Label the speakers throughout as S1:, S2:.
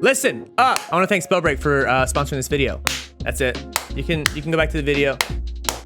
S1: Listen up. I want to thank Spellbreak for sponsoring this video. That's it. You can go back to the video.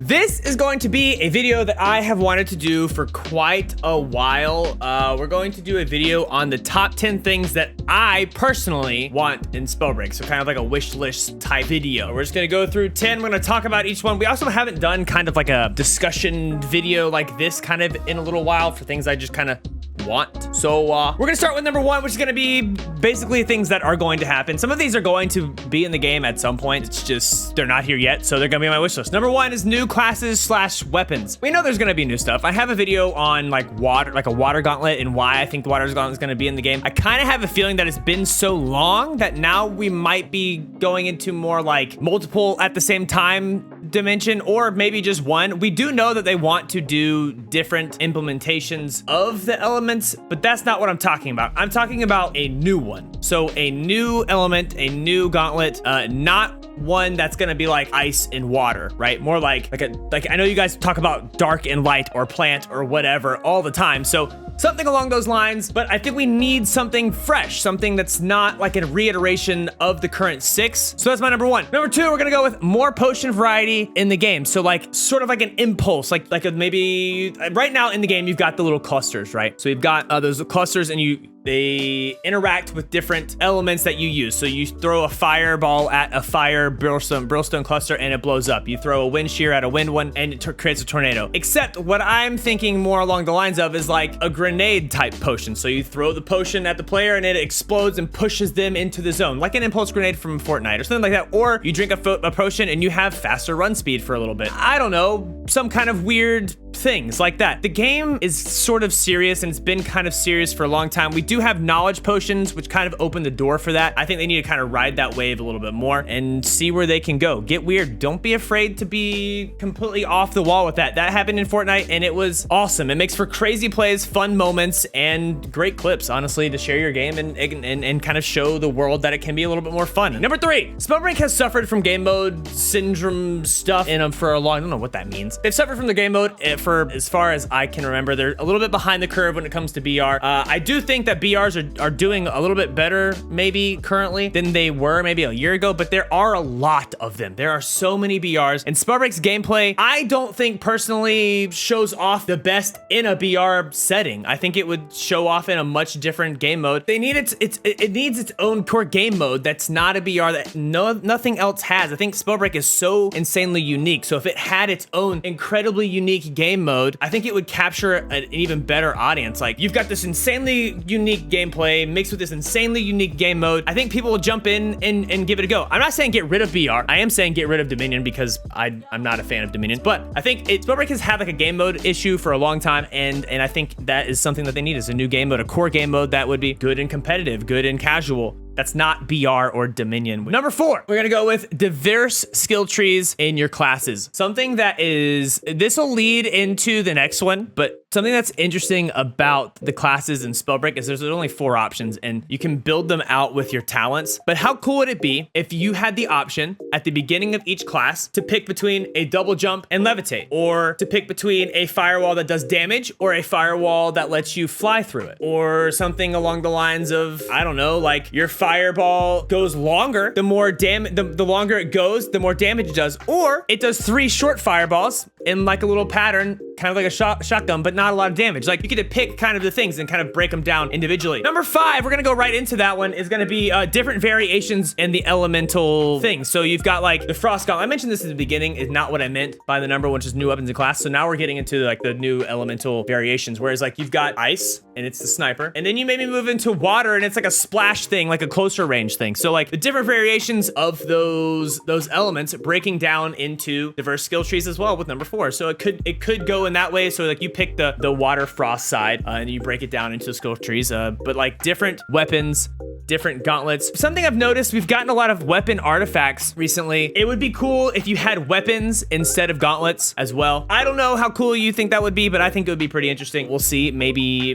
S1: This is going to be a video that I have wanted to do for quite a while. We're going to do a video on the top 10 things that I personally want in Spellbreak. So kind of like a wish list type video. We're just gonna go through 10. We're gonna talk about each one. We also haven't done kind of like a discussion video like this kind of in a little while for things I just kind of want. So we're gonna start with number 1, which is gonna be basically things that are going to happen. Some of these are going to be in the game at some point. It's just they're not here yet, so they're gonna be on my wish list. Number 1 is new classes / weapons. We know there's gonna be new stuff. I have a video on like a water gauntlet and why I think the water gauntlet is gonna be in the game. I kind of have a feeling that it's been so long that now we might be going into more like multiple at the same time dimension, or maybe just one. We do know that they want to do different implementations of the elements, but that's not what I'm talking about. I'm talking about a new one. So a new element, a new gauntlet, not one that's gonna be like ice and water, right? More like I know you guys talk about dark and light or plant or whatever all the time. So something along those lines, but I think we need something fresh, something that's not like a reiteration of the current 6. So that's my number 1. Number 2, we're gonna go with more potion variety in the game. So like sort of like an impulse, like maybe right now in the game, you've got the little clusters, right? So you've got those clusters and they interact with different elements that you use. So you throw a fireball at a fire brimstone cluster and it blows up. You throw a wind shear at a wind one and it creates a tornado. Except what I'm thinking more along the lines of is like a grenade type potion. So you throw the potion at the player and it explodes and pushes them into the zone, like an impulse grenade from Fortnite or something like that. Or you drink a potion and you have faster run speed for a little bit. I don't know, some kind of weird things like that. The game is sort of serious and it's been kind of serious for a long time. We do have knowledge potions, which kind of open the door for that. I think they need to kind of ride that wave a little bit more and see where they can go. Get weird. Don't be afraid to be completely off the wall with that. That happened in Fortnite and it was awesome. It makes for crazy plays, fun moments, and great clips, honestly, to share your game and kind of show the world that it can be a little bit more fun. Number 3, Spellbreak has suffered from game mode syndrome stuff in them for a long, I don't know what that means. They've suffered from the game mode for as far as I can remember. They're a little bit behind the curve when it comes to BR. I do think that BRs are doing a little bit better maybe currently than they were maybe a year ago, but there are a lot of them. There are so many BRs, and Spellbreak's gameplay, I don't think personally shows off the best in a BR setting. I think it would show off in a much different game mode. They need it needs its own core game mode that's not a BR that nothing else has. I think Spellbreak is so insanely unique. So if it had its own incredibly unique game mode, I think it would capture an even better audience. Like, you've got this insanely unique gameplay mixed with this insanely unique game mode. I think people will jump in and give it a go. I'm not saying get rid of BR. I am saying get rid of Dominion because I'm not a fan of Dominion, but I think Spellbreak has had like a game mode issue for a long time, and I think that is something that they need, is a new game mode, a core game mode that would be good and competitive, good and casual. That's not BR or Dominion. Number 4, we're gonna go with diverse skill trees in your classes. Something that this will lead into the next one, but something that's interesting about the classes in Spellbreak is there's only 4 options and you can build them out with your talents. But how cool would it be if you had the option at the beginning of each class to pick between a double jump and levitate, or to pick between a firewall that does damage or a firewall that lets you fly through it, or something along the lines of, I don't know, like your fireball goes longer, the more damage, the longer it goes, the more damage it does, or it does 3 short fireballs in like a little pattern, kind of like a shotgun, but not a lot of damage. Like, you get to pick kind of the things and kind of break them down individually. Number 5, we're gonna go right into that one, is gonna be different variations in the elemental things. So you've got like the frost gauntlet. I mentioned this at the beginning, is not what I meant by the number, which is new weapons in class. So now we're getting into like the new elemental variations, whereas like you've got ice and it's the sniper, and then you maybe move into water and it's like a splash thing, like a closer range thing. So like the different variations of those elements breaking down into diverse skill trees as well with number 4. So it could go in that way. So like you pick the water frost side and you break it down into skill trees, but like different weapons, different gauntlets. Something I've noticed, we've gotten a lot of weapon artifacts recently. It would be cool if you had weapons instead of gauntlets as well. I don't know how cool you think that would be, but I think it would be pretty interesting. We'll see, maybe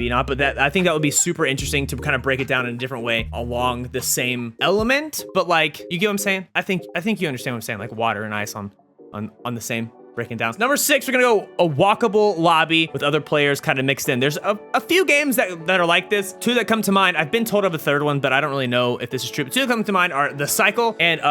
S1: not, but I think that would be super interesting to kind of break it down in a different way along the same element. But like, you get what I'm saying? I think you understand what I'm saying, like water and ice on the same breaking down. Number 6, we're gonna go a walkable lobby with other players kind of mixed in. There's a few games that are like this. 2 that come to mind. I've been told of a 3rd one, but I don't really know if this is true. But 2 that come to mind are The Cycle and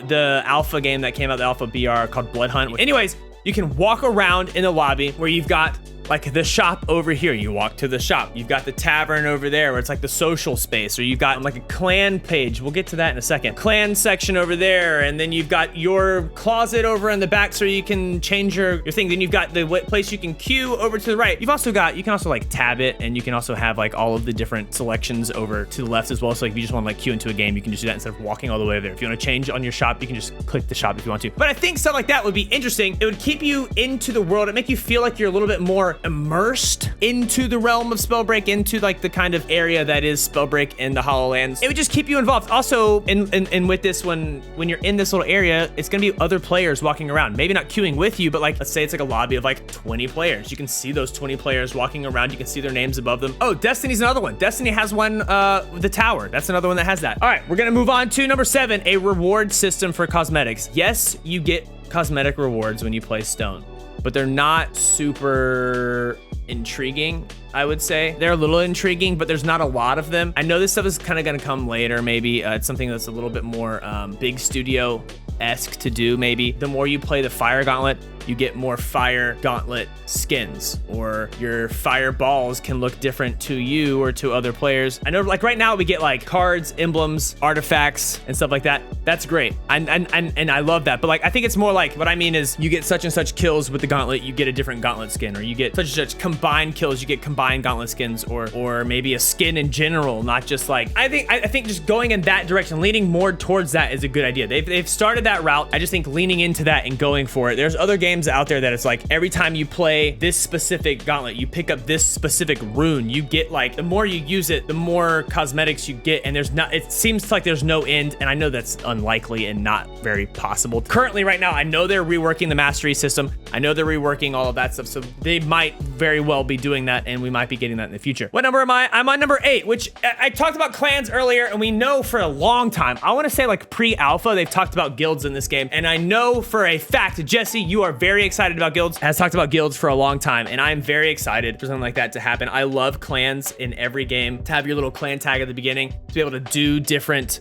S1: the alpha game that came out, the alpha BR called Blood Hunt. Anyways, you can walk around in the lobby where you've got like the shop over here. You walk to the shop. You've got the tavern over there where it's like the social space, or you've got like a clan page. We'll get to that in a second. Clan section over there, and then you've got your closet over in the back so you can change your thing. Then you've got the place you can queue over to the right. You've also got, you can also like tab it, and you can also have like all of the different selections over to the left as well. So like if you just want to like queue into a game, you can just do that instead of walking all the way over there. If you want to change on your shop, you can just click the shop if you want to. But I think stuff like that would be interesting. It would keep you into the world. It make you feel like you're a little bit more immersed into the realm of Spellbreak, into like the kind of area that is Spellbreak in the HoloLands. It would just keep you involved. Also, in with this, when you're in this little area, it's gonna be other players walking around. Maybe not queuing with you, but like, let's say it's like a lobby of like 20 players. You can see those 20 players walking around. You can see their names above them. Oh, Destiny's another one. Destiny has one, the tower. That's another one that has that. All right, we're gonna move on to number 7, a reward system for cosmetics. Yes, you get cosmetic rewards when you play Stone, but they're not super intriguing, I would say. They're a little intriguing, but there's not a lot of them. I know this stuff is kind of gonna come later, maybe. It's something that's a little bit more big studio-esque to do, maybe. The more you play the Fire Gauntlet, you get more Fire Gauntlet skins, or your fireballs can look different to you or to other players. I know, like right now we get like cards, emblems, artifacts, and stuff like that. That's great, and I love that. But like, I think it's more like, what I mean is, you get such and such kills with the gauntlet, you get a different gauntlet skin, or you get such and such combined kills, you get combined gauntlet skins, or maybe a skin in general, not just like, I think just going in that direction, leaning more towards that is a good idea. They've started that route. I just think leaning into that and going for it. There's other games out there that it's like, every time you play this specific gauntlet, you pick up this specific rune, you get like, the more you use it, the more cosmetics you get, and it seems like there's no end, and I know that's unlikely and not very possible. Currently, right now, I know they're reworking the mastery system. I know they're reworking all of that stuff, so they might very well be doing that, and we might be getting that in the future. What number am I? I'm on number 8, which I talked about clans earlier, and we know for a long time, I want to say like pre-alpha, they've talked about guilds in this game, and I know for a fact, Jesse, you are very excited about guilds, has talked about guilds for a long time, and I'm very excited for something like that to happen. I love clans in every game, to have your little clan tag at the beginning, to be able to do different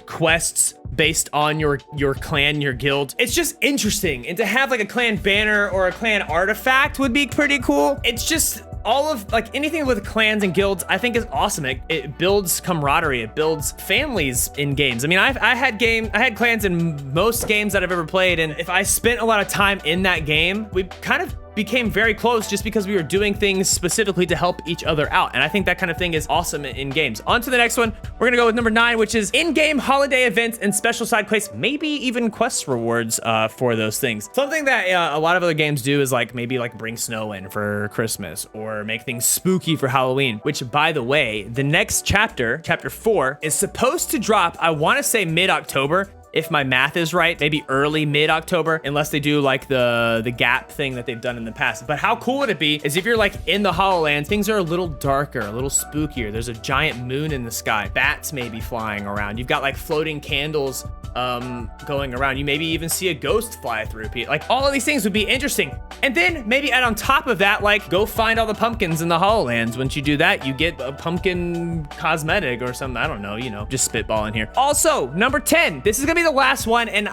S1: quests based on your clan, your guild. It's just interesting, and to have like a clan banner or a clan artifact would be pretty cool. It's just all of like anything with clans and guilds, I think is awesome. It builds camaraderie, it builds families in games. I mean, I had clans in most games that I've ever played, and if I spent a lot of time in that game, we kind of became very close just because we were doing things specifically to help each other out. And I think that kind of thing is awesome in games. On to the next one. We're gonna go with number 9, which is in-game holiday events and special side quests, maybe even quest rewards for those things. Something that a lot of other games do is like maybe like bring snow in for Christmas, or make things spooky for Halloween, which, by the way, the next chapter, chapter 4, is supposed to drop, I wanna say mid-October, if my math is right, maybe early mid-October, unless they do like the gap thing that they've done in the past. But how cool would it be is if you're like in the HoloLands, things are a little darker, a little spookier. There's a giant moon in the sky. Bats may be flying around. You've got like floating candles going around. You maybe even see a ghost fly through. Like, all of these things would be interesting. And then maybe add on top of that, like, go find all the pumpkins in the HoloLands. Once you do that, you get a pumpkin cosmetic or something. I don't know, just spitballing here. Also, number 10, this is gonna be the last one, and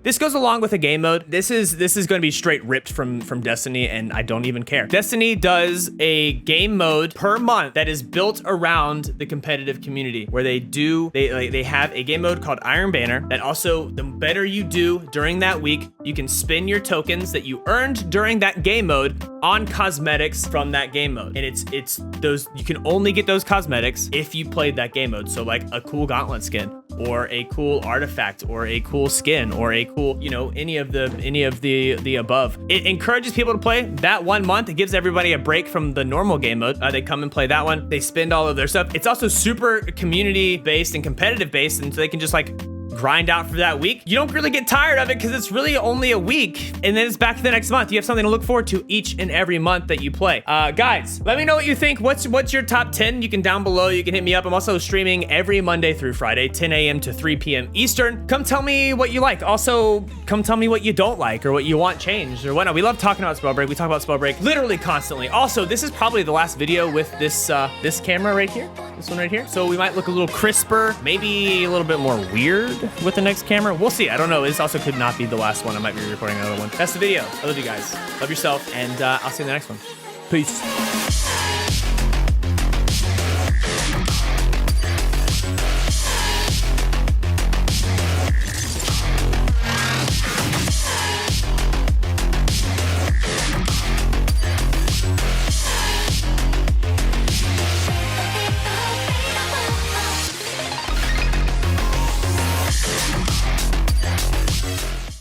S1: this goes along with a game mode. This is going to be straight ripped from Destiny, and I don't even care. Destiny does a game mode per month that is built around the competitive community, where they have a game mode called Iron Banner that also, the better you do during that week, you can spend your tokens that you earned during that game mode on cosmetics from that game mode. And it's those, you can only get those cosmetics if you played that game mode. So like a cool gauntlet skin, or a cool artifact, or a cool skin, or a cool, any of the above. It encourages people to play that 1 month. It gives everybody a break from the normal game mode. They come and play that one. They spend all of their stuff. It's also super community based and competitive based, and so they can just like grind out for that week. You don't really get tired of it because it's really only a week, and then it's back to the next month. You have something to look forward to each and every month that you play. Guys, let me know what you think. What's your top 10? You can down below. You can hit me up. I'm also streaming every Monday through Friday, 10 a.m. to 3 p.m. Eastern. Come tell me what you like. Also, come tell me what you don't like or what you want changed or whatnot. We love talking about Spellbreak. We talk about Spellbreak literally constantly. Also, this is probably the last video with this camera right here. This one right here. So we might look a little crisper, maybe a little bit more weird with the next camera. We'll see. I don't know. This also could not be the last one. I might be recording another one. That's the video. I love you guys. Love yourself. And I'll see you in the next one. Peace.